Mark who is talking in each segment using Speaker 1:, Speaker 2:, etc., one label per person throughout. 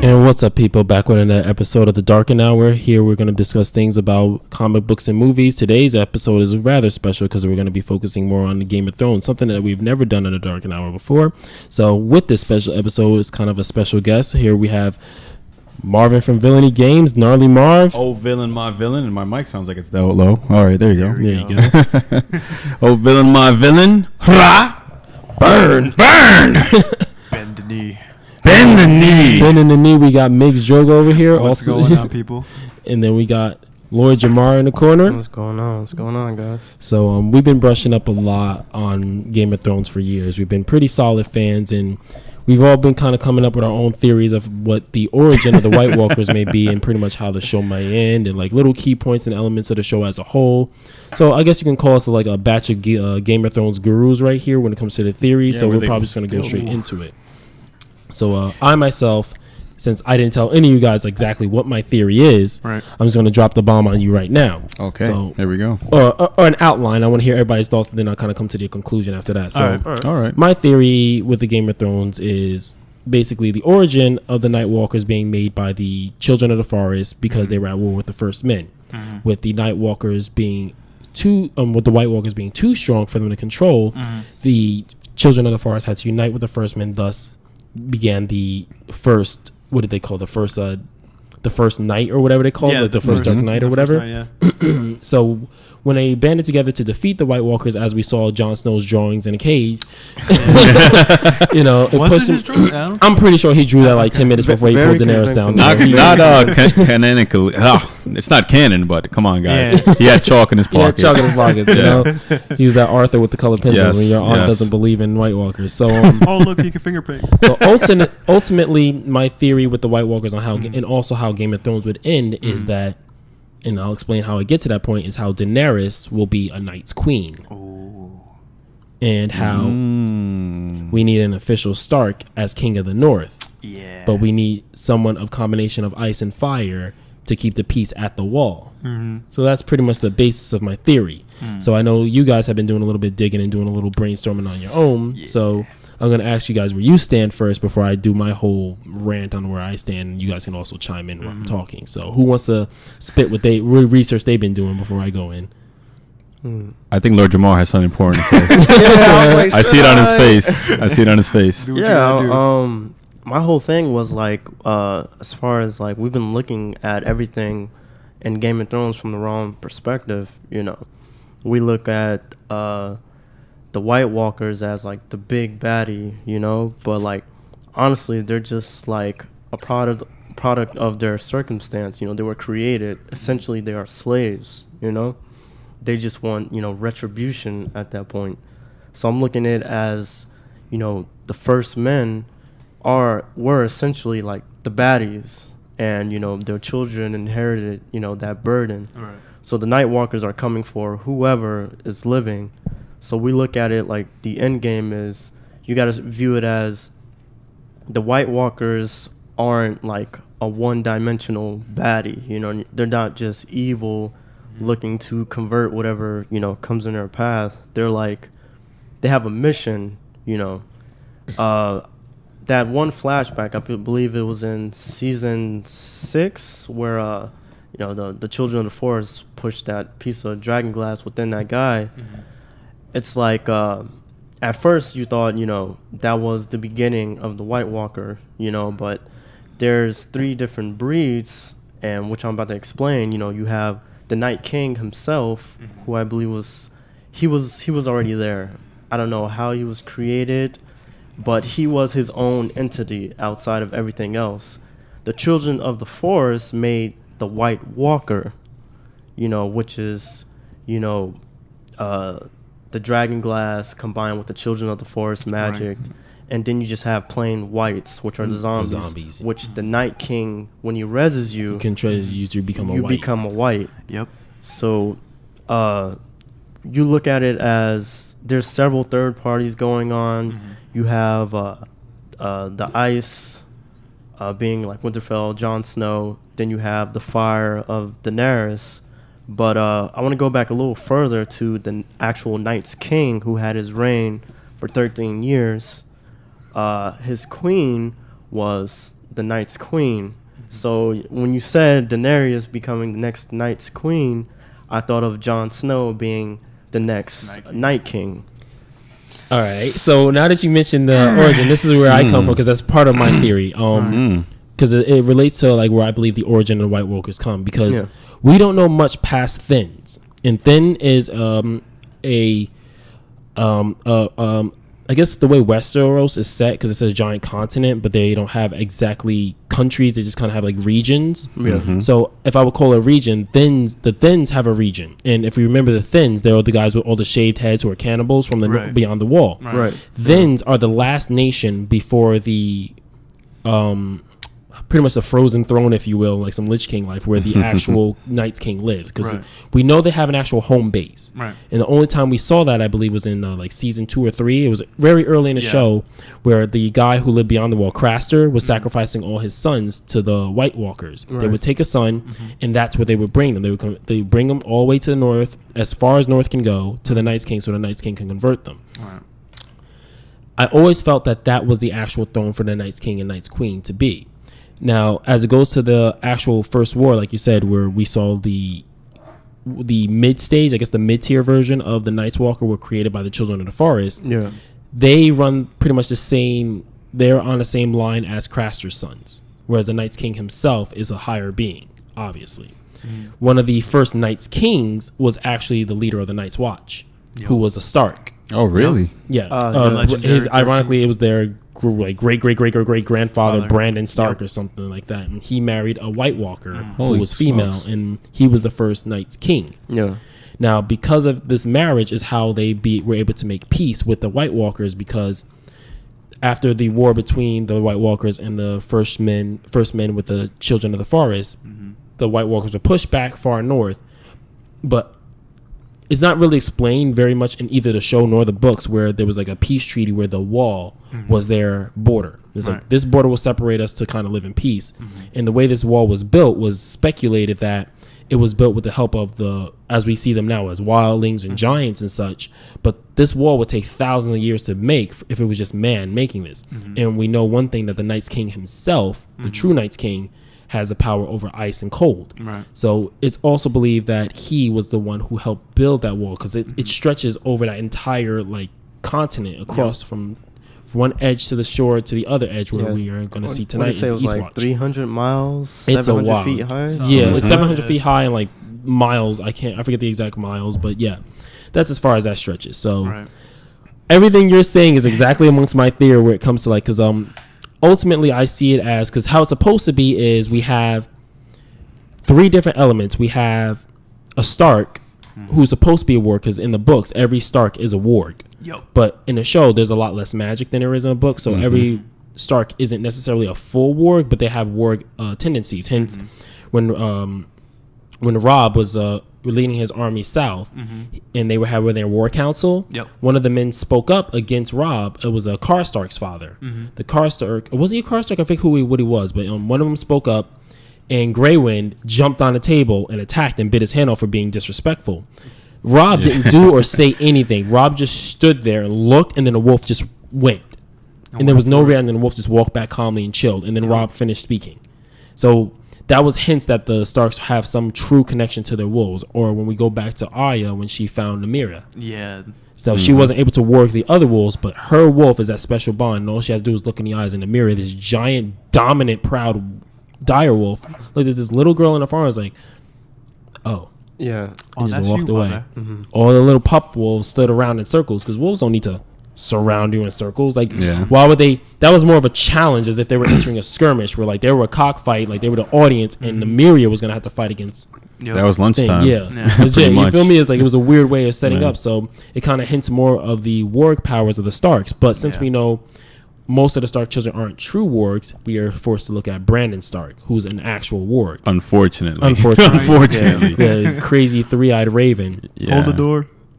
Speaker 1: And what's up, people? Back with another episode of The Darken Hour. Here we're going to discuss things about comic books and movies. Today's episode is rather special because we're going to be focusing more on the Game of Thrones, something that we've never done in The Darken Hour before. So with this special episode is kind of a special guest. Here we have Marvin from Villainy Games, Gnarly Marv.
Speaker 2: Oh, villain, my villain. And my mic sounds like it's that low. All right, there you go.
Speaker 1: There you go.
Speaker 2: Oh, villain, my villain. Hurrah! Burn! Burn!
Speaker 3: Bend the knee.
Speaker 2: Bend the knee.
Speaker 1: Bending the knee, we got Migs Drogo over here.
Speaker 3: What's
Speaker 1: also
Speaker 3: going on, people?
Speaker 1: And then we got Lord Jamar in the corner.
Speaker 4: What's going on? What's going on, guys?
Speaker 1: So we've been brushing up a lot on Game of Thrones for years. We've been pretty solid fans, and we've all been kind of coming up with our own theories of what the origin of the White Walkers may be and pretty much how the show might end and like little key points and elements of the show as a whole. So I guess you can call us like a batch of Game of Thrones gurus right here when it comes to the theories. So we're probably just going to go straight into it. So I myself, since I didn't tell any of you guys exactly what my theory is,
Speaker 3: Right.
Speaker 1: I'm just going to drop the bomb on you right now.
Speaker 2: Okay,
Speaker 1: So,
Speaker 2: there we go.
Speaker 1: or an outline. I want to hear everybody's thoughts, and then I'll kind of come to the conclusion after that. So
Speaker 2: All right.
Speaker 1: my theory with the Game of Thrones is basically the origin of the Night Walkers being made by the Children of the Forest because they were at war with the First Men, with the Night Walkers being with the White Walkers being too strong for them to control. The Children of the Forest had to unite with the First Men, thus began the first, what did they call the first night or whatever they call it, like the first Dark Knight or whatever.
Speaker 3: Night,
Speaker 1: So when they banded together to defeat the White Walkers, as we saw Jon Snow's drawings in a cage, it
Speaker 3: Was
Speaker 1: pushed
Speaker 3: it his
Speaker 1: him.
Speaker 3: drawing? I don't-
Speaker 1: I'm pretty sure he drew that like 10 minutes before he pulled Daenerys down.
Speaker 2: Not canonical. It's not canon, but come on, guys.
Speaker 3: Yeah.
Speaker 2: He had chalk in his
Speaker 1: He had
Speaker 2: pocket.
Speaker 1: chalk in his pockets, He was that Arthur with the colored pencils
Speaker 2: Yes,
Speaker 1: when your aunt
Speaker 2: yes.
Speaker 1: doesn't believe in White Walkers. So
Speaker 3: Oh, look, he can finger paint.
Speaker 1: So ultimately, my theory with the White Walkers on how, and also how Game of Thrones would end is that, and I'll explain how I get to that point, is how Daenerys will be a Night's Queen.
Speaker 3: Ooh.
Speaker 1: And how we need an official Stark as King of the North.
Speaker 3: Yeah.
Speaker 1: But we need someone of combination of ice and fire to keep the peace at the wall. So that's pretty much the basis of my theory. So I know you guys have been doing a little bit digging and doing a little brainstorming on your own.
Speaker 3: Yeah.
Speaker 1: So I'm going to ask you guys where you stand first before I do my whole rant on where I stand. And you guys can also chime in while I'm talking. So who wants to spit what research they've been doing before I go in?
Speaker 2: I think Lord Jamar has something important to say. I see it on his face.
Speaker 3: Do what you gotta do.
Speaker 4: My whole thing was like, as far as like we've been looking at everything in Game of Thrones from the wrong perspective. We look at the White Walkers as like the big baddie, but like honestly, they're just like a product of their circumstance. They were created essentially. They are slaves. They just want retribution at that point. So I'm looking at it as the First Men were essentially like the baddies, and their children inherited that burden.
Speaker 3: Right.
Speaker 4: So the Night Walkers are coming for whoever is living. So we look at it like the end game is, you got to view it as the White Walkers aren't like a one-dimensional baddie. They're not just evil looking to convert whatever comes in their path. They're like, they have a mission. That one flashback, I believe it was in season 6, where the Children of the Forest pushed that piece of dragon glass within that guy. It's like, at first you thought, that was the beginning of the White Walker, but there's 3 different breeds, and which I'm about to explain. You have the Night King himself, who I believe was already there. I don't know how he was created, but he was his own entity outside of everything else. The Children of the Forest made the White Walker, which is, the dragon glass combined with the Children of the Forest magic. Right. And then you just have plain whites, which are the zombies. Which the Night King, when he reses you,
Speaker 1: can you to become a white.
Speaker 4: You become a white.
Speaker 3: Yep.
Speaker 4: So you look at it as there's several third parties going on. You have the ice being like Winterfell, Jon Snow. Then you have the fire of Daenerys. But I want to go back a little further to the actual Night's King, who had his reign for 13 years. His queen was the Night's Queen. So when you said Daenerys becoming the next Night's Queen, I thought of Jon Snow being the next Night King.
Speaker 1: All right. So now that you mentioned the origin, this is where I come from because that's part of my theory. Because it relates to like where I believe the origin of the White Walkers come. Because we don't know much past Thins, and Thin is I guess the way Westeros is set, because it's a giant continent, but they don't have exactly countries. They just kind of have like regions. So if I would call a region, the Thins have a region. And if you remember the Thins, they're all the guys with all the shaved heads who are cannibals from the beyond the wall. Thins are the last nation before the pretty much the frozen throne, if you will, like some Lich King life, where the actual Night's King lives. Because we know they have an actual home base. And the only time we saw that, I believe, was in like season 2 or 3. It was very early in the show where the guy who lived beyond the wall, Craster, was sacrificing all his sons to the White Walkers. They would take a son, and that's where they would bring them. They would bring them all the way to the north, as far as north can go, to the Night's King, so the Night's King can convert them. I always felt that was the actual throne for the Night's King and Night's Queen to be. Now, as it goes to the actual first war, like you said, where we saw the mid stage, I guess the mid-tier version of the Night's Walker were created by the Children of the Forest. They run pretty much the same. They're on the same line as Craster's sons, whereas the Night's King himself is a higher being, obviously. One of the first Night's Kings was actually the leader of the Night's Watch, who was a Stark.
Speaker 2: Oh, really?
Speaker 1: Yeah. Ironically, it was their like great grandfather Brandon Stark or something like that, and he married a White Walker who was female, and he was the first Night's King. Now, because of this marriage, is how they were able to make peace with the White Walkers, because after the war between the White Walkers and the first men with the Children of the Forest, the White Walkers were pushed back far north, but it's not really explained very much in either the show nor the books, where there was like a peace treaty where the wall was their border. It's like this border will separate us to kind of live in peace. And the way this wall was built was speculated that it was built with the help of as we see them now, as wildlings and giants and such. But this wall would take thousands of years to make if it was just man making this. And we know one thing, that the Night's King himself, the true Night's King, has the power over ice and cold. So it's also believed that he was the one who helped build that wall, because it stretches over that entire like continent across from one edge to the shore to the other edge, where we are going to see tonight is Eastwatch. Like
Speaker 4: 300 miles,
Speaker 1: it's
Speaker 4: 700 feet high.
Speaker 1: It's 700 feet high and like miles. I forget the exact miles, but yeah, that's as far as that stretches. So everything you're saying is exactly amongst my theory where it comes to like, because ultimately I see it as, because how it's supposed to be is we have 3 different elements. We have a Stark who's supposed to be a warg, because in the books every Stark is a warg. But in the show there's a lot less magic than there is in a book, so every Stark isn't necessarily a full warg, but they have warg tendencies. Hence, when Robb was leading his army south, and they were having their war council, one of the men spoke up against Robb. It was a Karstark's father. The Karstark, was he a Karstark? I forget what he was, but one of them spoke up, and Greywind jumped on the table and attacked and bit his hand off for being disrespectful. Robb didn't do or say anything. Robb just stood there and looked, and then the wolf just went. And there was no reaction, and the wolf just walked back calmly and chilled, and then Robb finished speaking. So that was hints that the Starks have some true connection to their wolves. Or when we go back to Arya, when she found Nymeria. So she wasn't able to work the other wolves, but her wolf is that special bond, and all she has to do is look in the eyes, and Nymeria, this giant, dominant, proud dire wolf, looked at this little girl in the farm, was like, oh. And just walked away. All the little pup wolves stood around in circles, because wolves don't need to surround you in circles. Like, why would they? That was more of a challenge, as if they were entering a skirmish, where like they were a cockfight, like they were the audience, and Nymeria was gonna have to fight against.
Speaker 2: That was lunchtime.
Speaker 1: Legit. You feel me? It's like it was a weird way of setting up. So it kind of hints more of the warg powers of the Starks. But since we know most of the Stark children aren't true wargs, we are forced to look at Brandon Stark, who's an actual warg. Unfortunately. The crazy 3-eyed raven.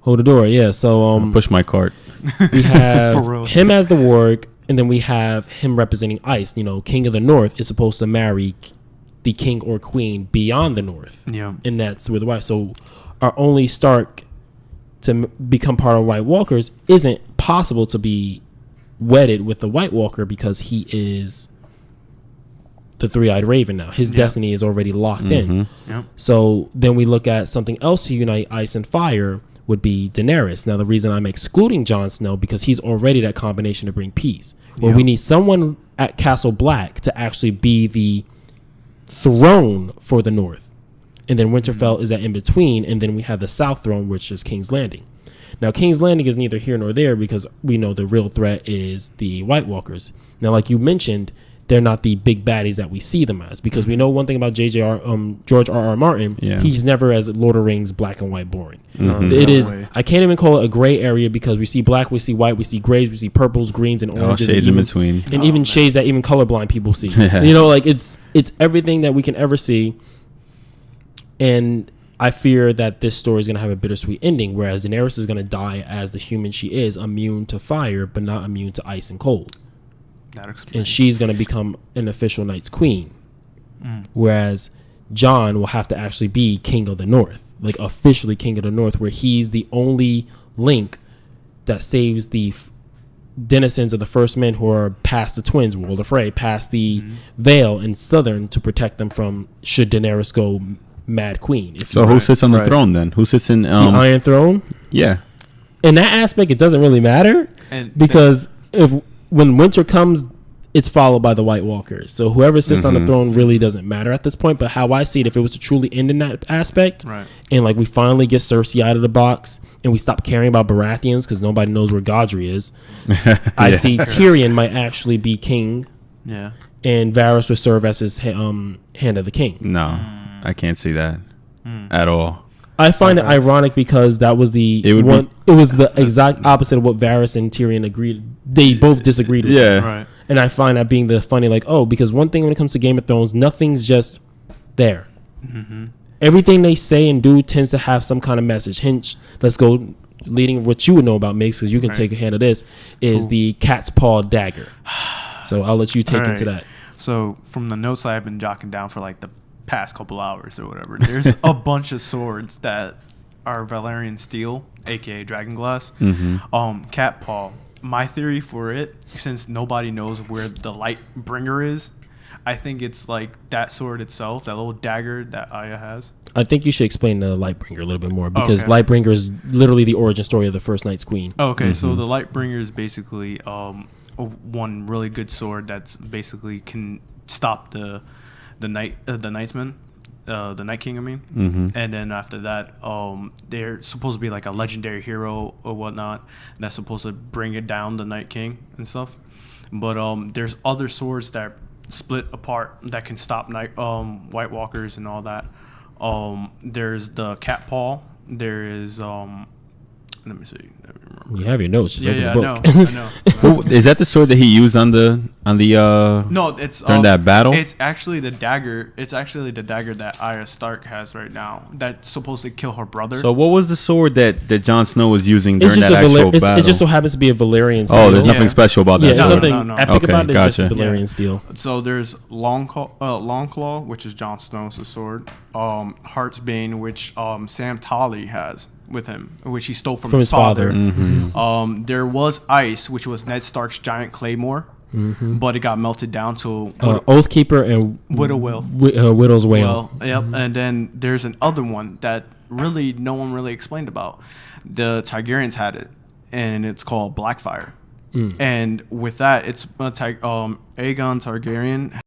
Speaker 3: Hold the door.
Speaker 1: Yeah. So
Speaker 2: push my cart.
Speaker 1: We have him as the warg, and then we have him representing ice. You know, King of the North is supposed to marry the king or queen beyond the North. And that's where the White. So our only Stark to become part of White Walkers isn't possible to be wedded with the White Walker, because he is the three-eyed raven now. His destiny is already locked in.
Speaker 5: Yep.
Speaker 1: So then we look at something else to unite ice and fire would be Daenerys. Now the reason I'm excluding Jon Snow because he's already that combination to bring peace. Well, we need someone at Castle Black to actually be the throne for the North. And then Winterfell is that in between, and then we have the South Throne, which is King's Landing. Now, King's Landing is neither here nor there because we know the real threat is the White Walkers. Now, like you mentioned, they're not the big baddies that we see them as because we know one thing about George R.R. Martin. He's never as Lord of Rings black and white boring. It is. I can't even call it a gray area because we see black, we see white, we see grays, we see purples, greens, and oranges,
Speaker 2: shades
Speaker 1: and
Speaker 2: in between,
Speaker 1: and even shades that even colorblind people see. You know, like it's everything that we can ever see. And I fear that this story is going to have a bittersweet ending, whereas Daenerys is going to die as the human she is, immune to fire, but not immune to ice and cold. And she's going to become an official Night's Queen. Whereas Jon will have to actually be King of the North, like officially King of the North, where he's the only link that saves the denizens of the First Men who are past the Twins, World of Frey, past the Vale and Southern to protect them from should Daenerys go Mad Queen.
Speaker 2: So who sits on the throne then? Who sits in
Speaker 1: the Iron Throne?
Speaker 2: Yeah.
Speaker 1: In that aspect, it doesn't really matter because when winter comes, it's followed by the White Walkers. So whoever sits on the throne really doesn't matter at this point. But how I see it, if it was to truly end in that aspect, and like we finally get Cersei out of the box and we stop caring about Baratheons because nobody knows where Godry is, I see Tyrion might actually be king.
Speaker 5: Yeah.
Speaker 1: And Varys would serve as his hand of the king.
Speaker 2: No, I can't see that at all.
Speaker 1: I find it ironic because that was it was the exact opposite of what Varys and Tyrion agreed. They both disagreed with.
Speaker 2: Yeah. Right.
Speaker 1: And I find that being the funny, like, because one thing when it comes to Game of Thrones, nothing's just there. Everything they say and do tends to have some kind of message. Hence, let's go leading what you would know about Migs, because you can take a hand of this, is the cat's paw dagger. So I'll let you take into that.
Speaker 5: So from the notes I've been jotting down for like the past couple hours or whatever, there's a bunch of swords that are Valyrian steel, aka dragonglass, cat paw. My theory for it, since nobody knows where the light bringer is, I think it's like that sword itself, that little dagger that Arya has.
Speaker 1: I think you should explain the Lightbringer a little bit more because Lightbringer is literally the origin story of the first Night's Queen.
Speaker 5: Okay, so the Lightbringer is basically one really good sword that's basically can stop the Knightsman, the Night King, I mean. And then after that, they're supposed to be like a legendary hero or whatnot that's supposed to bring it down the Night King and stuff. But there's other swords that split apart that can stop White Walkers and all that. There's the cat paw. There is let me see.
Speaker 1: You have your notes. Just
Speaker 5: I know.
Speaker 2: Is that the sword that he used on the
Speaker 5: No, it's
Speaker 2: during that battle?
Speaker 5: It's actually the dagger. It's actually the dagger that Arya Stark has right now. That's supposed to kill her brother.
Speaker 2: So what was the sword that Jon Snow was using during that actual battle?
Speaker 1: It just so happens to be a Valyrian steel.
Speaker 2: Oh, there's nothing special about that sword.
Speaker 1: There's nothing epic about it. It's just Valyrian steel.
Speaker 5: So there's Longclaw, which is Jon Snow's sword. Heart's Bane, which Sam Tully has with him, which he stole from his father. There was Ice, which was Ned Stark's giant claymore, but it got melted down to
Speaker 1: Oathkeeper and Widow's Wail.
Speaker 5: And then there's another one that really no one really explained about. The Targaryens had it, and it's called Blackfire. And with that, it's Aegon Targaryen